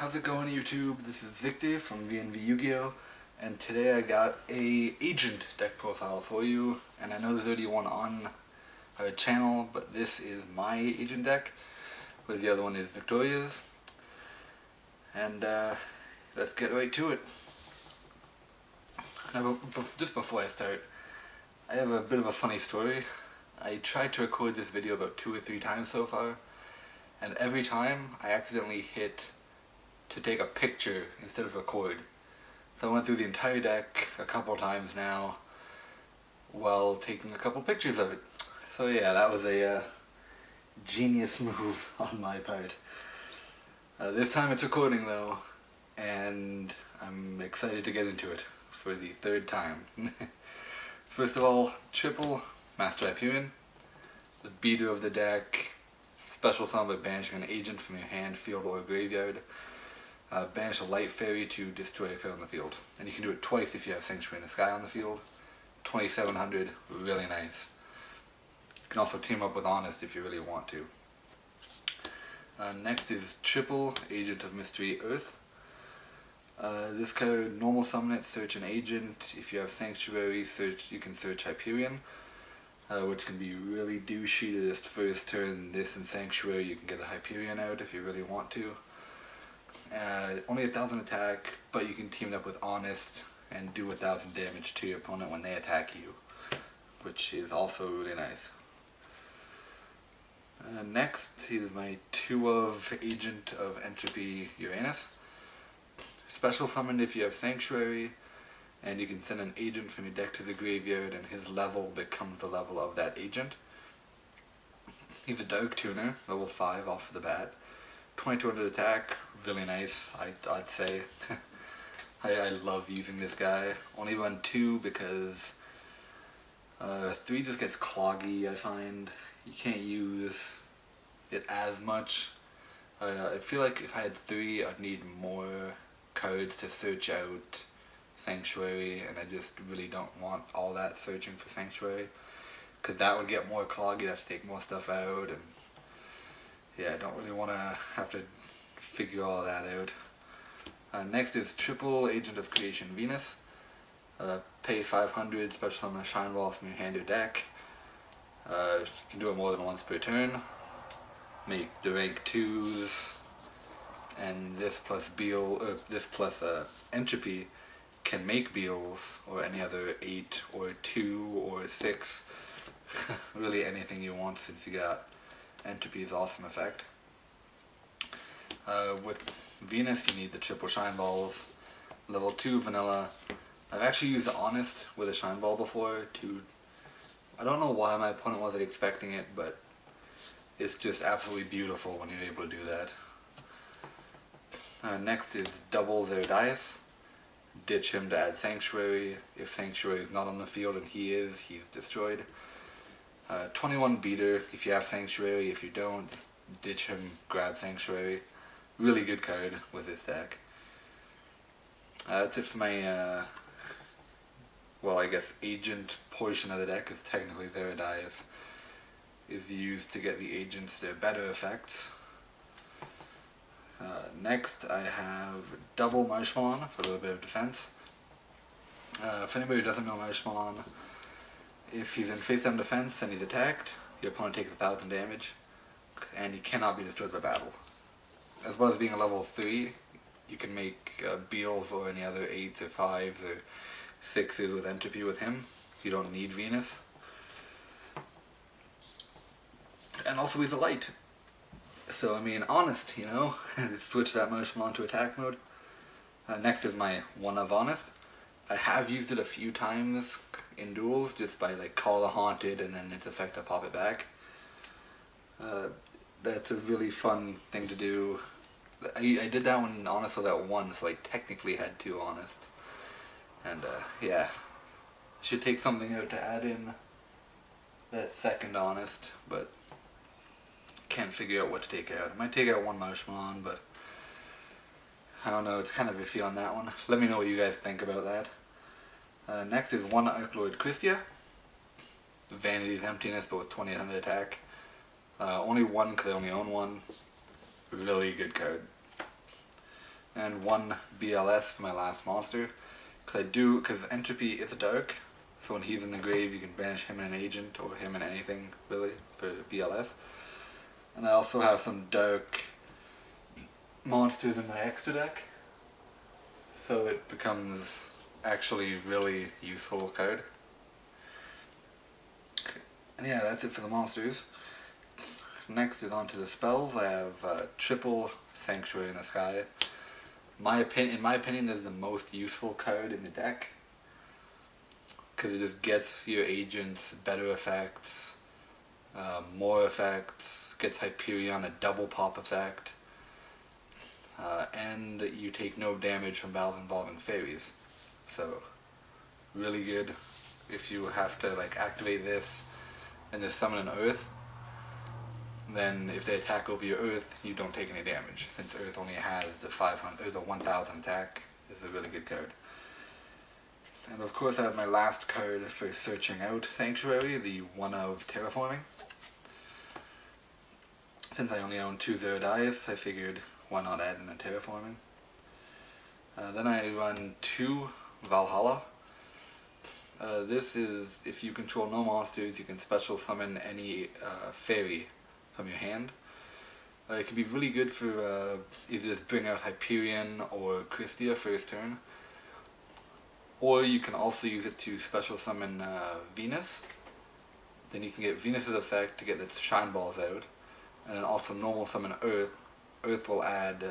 How's it going, YouTube? This is Victor from VNV Yu-Gi-Oh! And today I got a agent deck profile for you. And I know there's already one on our channel, but this is my agent deck, whereas the other one is Victoria's. And let's get right to it. Now, just before I start, I have a bit of a funny story. I tried to record this video about 2 or 3 times so far, and every time I accidentally hit to take a picture instead of record. So I went through the entire deck a couple times now while taking a couple pictures of it. So yeah, that was a genius move on my part. This time it's recording though, and I'm excited to get into it for the 3rd time. First of all, triple Master Hyperion, the beater of the deck. Special summon by banishing an agent from your hand, field, or graveyard. Banish a light fairy to destroy a card on the field. And you can do it twice if you have Sanctuary in the Sky on the field. 2700, really nice. You can also team up with Honest if you really want to. Next is triple Agent of Mystery Earth. This card, normal summon it, search an agent. If you have Sanctuary, you can search Hyperion. Which can be really douchey to just first turn this in Sanctuary. You can get a Hyperion out if you really want to. Only 1000 attack, but you can team it up with Honest and do 1000 damage to your opponent when they attack you, which is also really nice. Next is my 2 of Agent of Entropy Uranus. Special summoned if you have Sanctuary, and you can send an agent from your deck to the graveyard, and his level becomes the level of that agent. He's a Dark Tuner, level 5 off the bat. 2200 attack, really nice, I'd say. I love using this guy. Only run 2 because 3 just gets cloggy, I find. You can't use it as much. I feel like if I had 3, I'd need more cards to search out Sanctuary, and I just really don't want all that searching for Sanctuary, because that would get more cloggy. I'd have to take more stuff out, and yeah, I don't really want to have to figure all that out. Next is triple Agent of Creation Venus. Pay 500, special summon a Shine Ball from your hand or deck. You can do it more than once per turn. Make the rank 2s, and this plus Entropy can make Beals or any other 8 or 2 or 6. Really anything you want, since you got Entropy's awesome effect. With Venus you need the triple Shine Balls. Level 2 vanilla. I've actually used Honest with a Shine Ball before I don't know why my opponent wasn't expecting it, but it's just absolutely beautiful when you're able to do that. Next is double Zerdias. Ditch him to add Sanctuary. If Sanctuary is not on the field and he's destroyed. 21 beater if you have Sanctuary. If you don't, ditch him, grab Sanctuary. Really good card with this deck. That's it for my, well, I guess agent portion of the deck, because technically Zerdias is used to get the agents their better effects. Next I have double Marshmallow for a little bit of defense. If anybody who doesn't know Marshmallow, if he's in face-down defense and he's attacked, your opponent takes 1000 damage, and he cannot be destroyed by battle. As well as being a level 3, you can make Beals or any other 8s or 5s or 6s with Entropy with him. You don't need Venus. And also he's a light. So, I mean, Honest, you know, switch that Marshmallow to attack mode. Next is my 1 of Honest. I have used it a few times in duels, just by like Call the Haunted and then its effect I pop it back. That's a really fun thing to do. I did that when Honest was at 1, so I technically had 2 Honests. And yeah, should take something out to add in that second Honest, but can't figure out what to take out. I might take out 1 Marshmallow, but I don't know, it's kind of iffy on that one. Let me know what you guys think about that. Next is 1 Archlord Christia. Vanity's Emptiness, but with 2800 attack. Only 1 because I only own 1. Really good card. and 1 BLS for my last monster. Because Entropy is a dark, so when he's in the grave you can banish him and an agent, or him and anything, really, for BLS. And I also have some dark monsters in my extra deck, so it becomes actually really useful card. And yeah, that's it for the monsters. Next is on to the spells. I have triple Sanctuary in the Sky. In my opinion, this is the most useful card in the deck, because it just gets your agents better effects, more effects, gets Hyperion a double pop effect, and you take no damage from battles involving fairies. So, really good if you have to like activate this and just summon an Earth. Then if they attack over your Earth, you don't take any damage, since Earth only has the 500 or the 1000 attack. This is a really good card. And of course I have my last card for searching out Sanctuary, the 1 of Terraforming. Since I only own 2 Zero Dice, I figured why not add in a Terraforming. Then I run 2 Valhalla. This is, if you control no monsters, you can special summon any fairy from your hand. It can be really good for either just bring out Hyperion or Christia first turn. Or you can also use it to special summon Venus. Then you can get Venus's effect to get the Shine Balls out. And then also normal summon Earth. Earth will add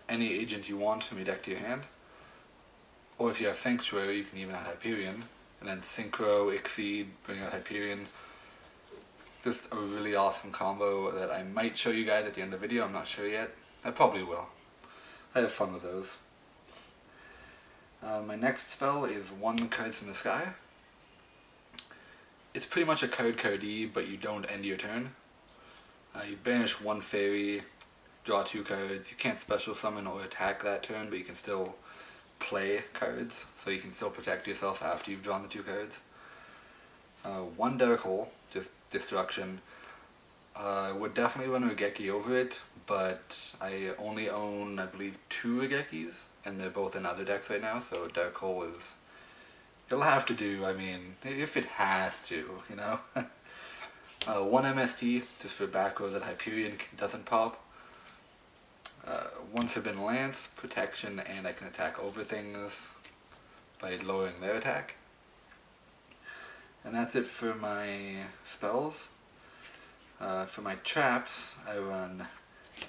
any agent you want from your deck to your hand. Or if you have Sanctuary, you can even add Hyperion. And then Synchro, Exceed, bring out Hyperion. Just a really awesome combo that I might show you guys at the end of the video, I'm not sure yet. I probably will. I have fun with those. My next spell is 1 Cards in the Sky. It's pretty much a card-card-y, but you don't end your turn. You banish 1 fairy, draw 2 cards. You can't special summon or attack that turn, but you can still play cards, so you can still protect yourself after you've drawn the 2 cards. 1 Dark Hole, just destruction. Would definitely run Raigeki over it, but I only own, I believe, 2 Raigekis, and they're both in other decks right now, so Dark Hole is... it'll have to do, I mean, if it has to, you know? 1 MST, just for back row that Hyperion doesn't pop. 1 Forbidden Lance, protection, and I can attack over things by lowering their attack. And that's it for my spells. For my traps, I run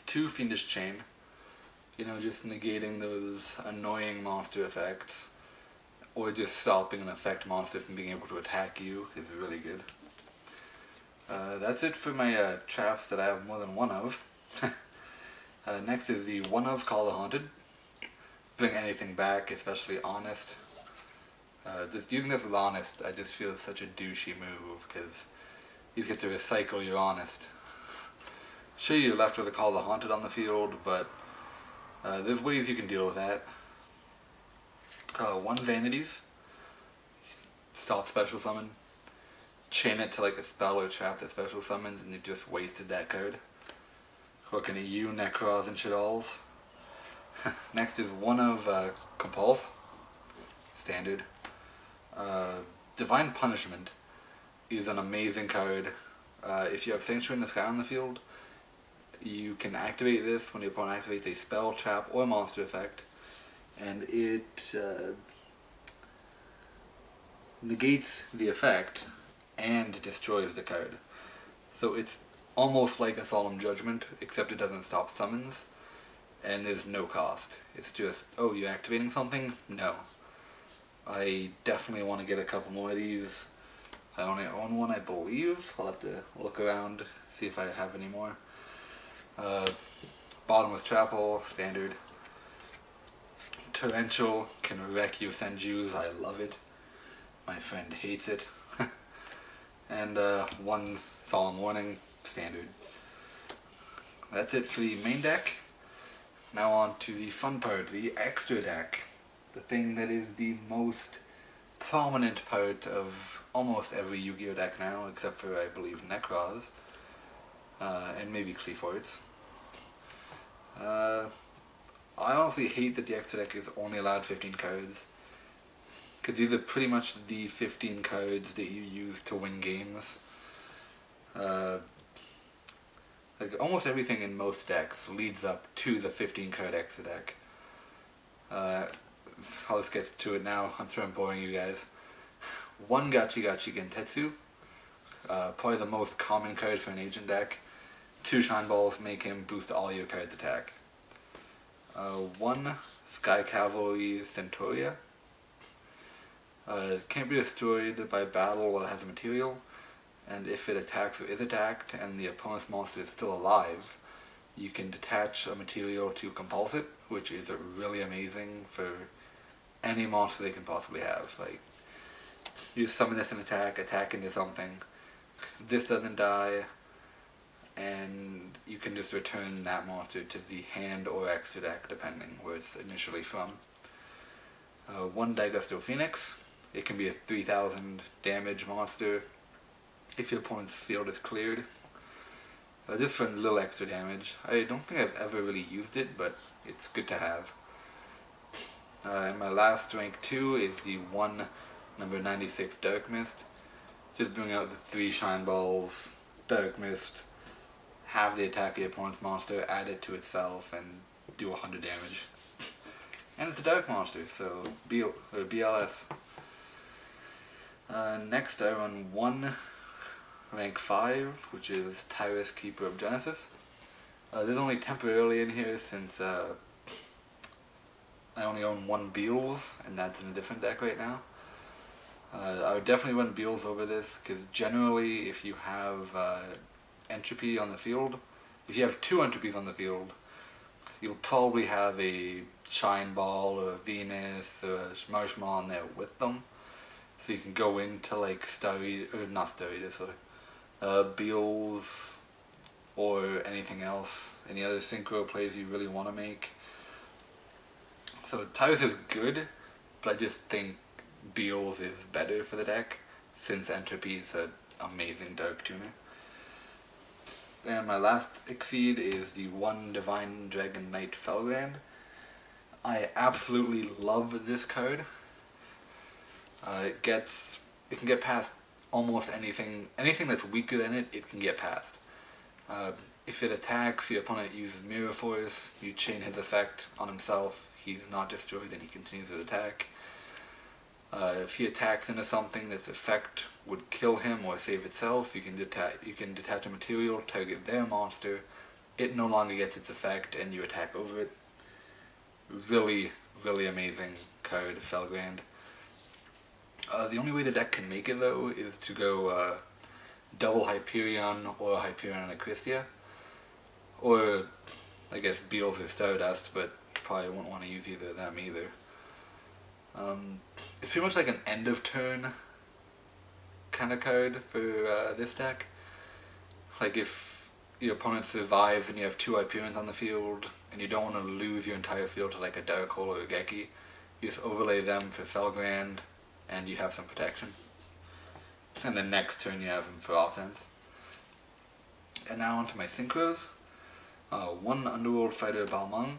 2 Fiendish Chain. You know, just negating those annoying monster effects, or just stopping an effect monster from being able to attack you is really good. That's it for my traps that I have more than 1 of. Next is the 1 of Call the Haunted. Bring anything back, especially Honest. Just using this with Honest, I just feel it's such a douchey move, because you get to recycle your Honest. Sure, you're left with a Call the Haunted on the field, but there's ways you can deal with that. 1 Vanities. Stop special summon. Chain it to like a spell or trap that special summons, and you've just wasted that card. Looking at you, Necros and Shadalls. Next is 1 of Compulse. Standard. Divine Punishment is an amazing card. If you have Sanctuary in the Sky on the field, you can activate this when your opponent activates a spell, trap, or monster effect, and it negates the effect and destroys the card. So it's almost like a Solemn Judgment, except it doesn't stop summons, and there's no cost. It's just, oh, you're activating something? No. I definitely want to get a couple more of these. I only own 1, I believe. I'll have to look around, see if I have any more. Bottomless Chapel, standard. Torrential, can wreck you Senjus, I love it. My friend hates it. And 1 Solemn Warning, standard. That's it for the main deck. Now on to the fun part, the extra deck. The thing that is the most prominent part of almost every Yu-Gi-Oh deck now, except for, I believe, Necros, and maybe Qliphorts. honestly hate that the extra deck is only allowed 15 cards. Because these are pretty much the 15 cards that you use to win games. Like almost everything in most decks leads up to the 15 card extra deck. Let's get to it now. I'm sure I'm boring you guys. 1 Gachi Gachi Gentetsu. Probably the most common card for an agent deck. 2 Shine Balls make him boost all your cards' attack. 1 Sky Cavalry Centauria. Can't be destroyed by battle while it has a material, and if it attacks or is attacked and the opponent's monster is still alive, you can detach a material to compulse it, which is really amazing for any monster they can possibly have. Like, you summon this and attack into something, this doesn't die, and you can just return that monster to the hand or extra deck, depending where it's initially from. 1 Daigusto Phoenix. It can be a 3000 damage monster if your opponent's field is cleared. Just for a little extra damage. I don't think I've ever really used it, but it's good to have. And my last rank 2 is the 1 number 96 Dark Mist. Just bring out the 3 Shine Balls, Dark Mist, have the attack of the opponent's monster, add it to itself, and do 100 damage. And it's a dark monster, so BLS. Next I run 1 rank 5, which is Tyrus, Keeper of Genesis. This is only temporarily in here since I only own 1 Beals, and that's in a different deck right now. I would definitely run Beals over this, because generally if you have entropy on the field, if you have 2 entropies on the field, you'll probably have a Shine Ball or a Venus or a Marshmallow on there with them. So you can go into like Beals or anything else, any other synchro plays you really want to make. So Tyrus is good, but I just think Beals is better for the deck, since Entropy is an amazing dark tuner. And my last Exceed is the 1 Divine Dragon Knight Felgrand. I absolutely love this card. It can get past almost anything that's weaker than it, it can get past. If it attacks, your opponent uses Mirror Force, you chain his effect on himself, he's not destroyed and he continues his attack. If he attacks into something that's effect would kill him or save itself, you can detach a material, target their monster, it no longer gets its effect and you attack over it. Really, really amazing card, Felgrand. The only way the deck can make it though is to go double Hyperion or Hyperion and Acristia, or I guess Beetles or Stardust, but you probably won't want to use either of them either. It's pretty much like an end of turn kind of card for this deck. Like if your opponent survives and you have 2 Hyperions on the field and you don't want to lose your entire field to like a Dark Hole or a Geki, you just overlay them for Felgrand and you have some protection. And the next turn you have him for offense. And now onto my synchros. 1 Underworld Fighter Balmung.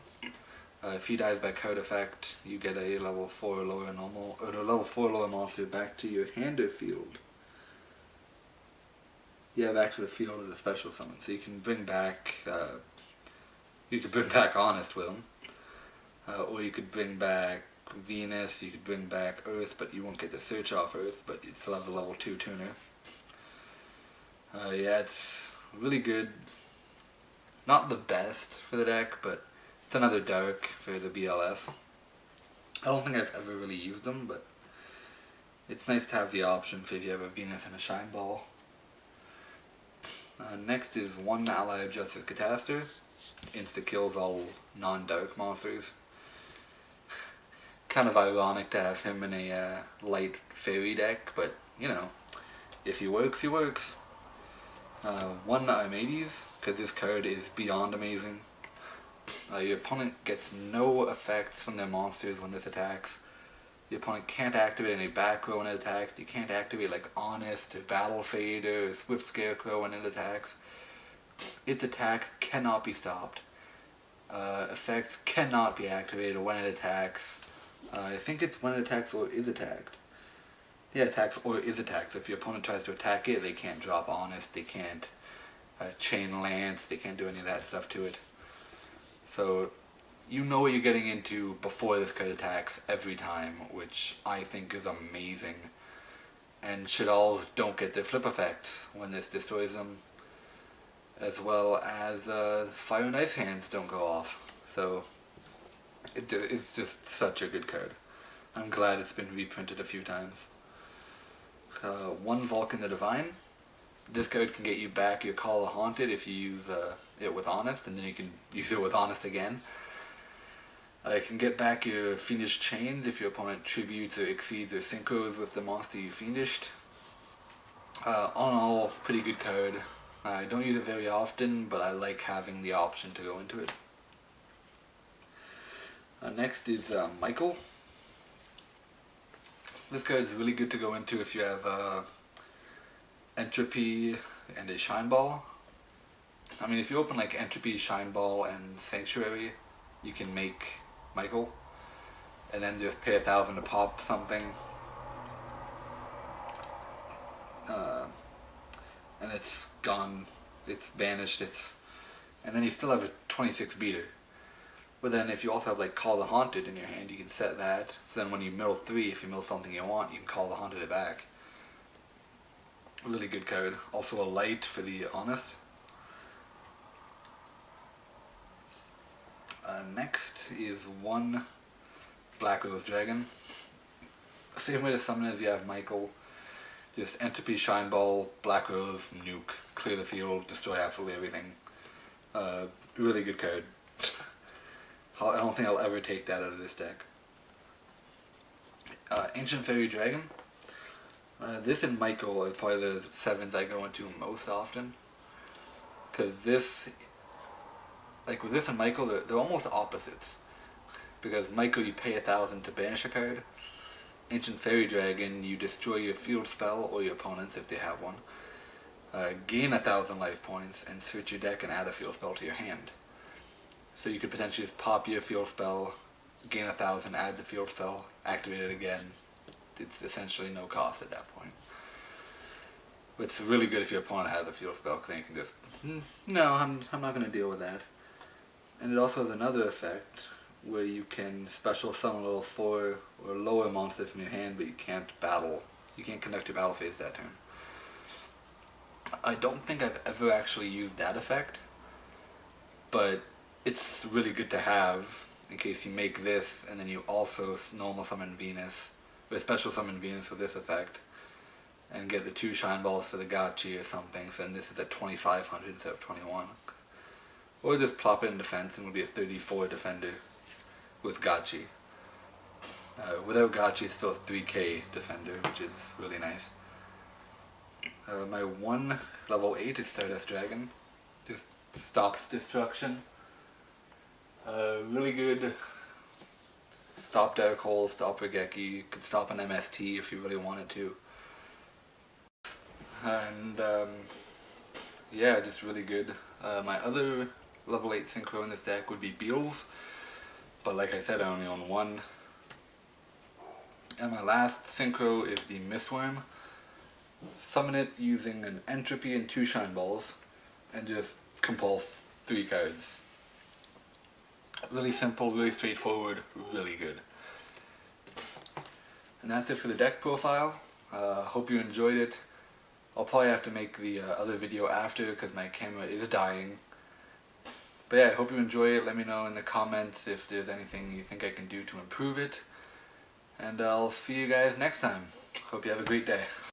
If he dies by card effect, you get a level 4 lower normal, or a level 4 lower monster back to your hand or field. Yeah, back to the field as a special summon. So you can bring back, Honest with him, or you could bring back Venus. You could bring back Earth, but you won't get the search off Earth, but you'd still have a level 2 tuner. Yeah, it's really good. Not the best for the deck, but it's another dark for the BLS. I don't think I've ever really used them, but it's nice to have the option for if you have a Venus and a Shine Ball. Next is 1 Ally of Justice Catastor. Insta-kills all non-dark monsters. Kind of ironic to have him in a light fairy deck, but you know, if he works, he works. 1 Armades, because this card is beyond amazing. Your opponent gets no effects from their monsters when this attacks. Your opponent can't activate any back row when it attacks. You can't activate like Honest or Battle Fader or Swift Scarecrow when it attacks. Its attack cannot be stopped. effect cannot be activated when it attacks. I think it's when it attacks or is attacked. Yeah, attacks or is attacked. So if your opponent tries to attack it, they can't drop Honest, they can't chain Lance, they can't do any of that stuff to it. So you know what you're getting into before this card attacks every time, which I think is amazing. And Shaddolls don't get their flip effects when this destroys them, as well as Fire and Ice Hands don't go off. So it's just such a good card. I'm glad it's been reprinted a few times. One Vulcan the Divine. This card can get you back your Call of Haunted if you use it with Honest, and then you can use it with Honest again. It can get back your Fiendish Chains if your opponent tributes or exceeds or synchros with the monster you fiendished. All in all, pretty good card. I don't use it very often, but I like having the option to go into it. Next is Michael. This card is really good to go into if you have Entropy and a Shine Ball. I mean, if you open like Entropy, Shine Ball, and Sanctuary, you can make Michael, and then just pay 1,000 to pop something, and it's gone, it's banished, and then you still have a 26 beater. But then if you also have like Call the Haunted in your hand, you can set that, so then when you mill 3, if you mill something you want, you can Call the Haunted it back. Really good card. Also a light for the Honest. Next is one Black Rose Dragon. Same way to summon as you have Michael. Just Entropy, Shine Ball, Black Rose, nuke, clear the field, destroy absolutely everything. Really good card. I don't think I'll ever take that out of this deck. Ancient Fairy Dragon. This and Michael are probably the 7s I go into most often. Because this, like with this and Michael, they're almost opposites. Because Michael, you pay 1,000 to banish a card. Ancient Fairy Dragon, you destroy your field spell or your opponents if they have one. Gain 1,000 life points and switch your deck and add a field spell to your hand. So you could potentially just pop your field spell, gain 1,000, add the field spell, activate it again. It's essentially no cost at that point. But it's really good if your opponent has a field spell, because then you can just, no, I'm not going to deal with that. And it also has another effect, where you can special summon a level 4 or lower monster from your hand, but you can't battle. You can't conduct your battle phase that turn. I don't think I've ever actually used that effect, but it's really good to have in case you make this and then you also normal summon Venus, or special summon Venus with this effect, and get the 2 Shine Balls for the Gotchi or something, so then this is at 2,500 instead of 21. Or just plop it in defense and it will be a 34 defender with Gotchi. Without Gotchi, it's still a 3k defender, which is really nice. My one level 8 is Stardust Dragon. Just stops destruction. Really good. Stop Dark Hole, stop Regeki, could stop an MST if you really wanted to. And yeah, just really good. My other level 8 synchro in this deck would be Beals, but like I said, I only own one. And my last synchro is the Mistworm. Summon it using an Entropy and 2 Shine Balls, and just compulse 3 cards. Really simple, really straightforward, really good. And that's it for the deck profile. Hope you enjoyed it. I'll probably have to make the other video after because my camera is dying. But yeah, I hope you enjoy it. Let me know in the comments if there's anything you think I can do to improve it. And I'll see you guys next time. Hope you have a great day.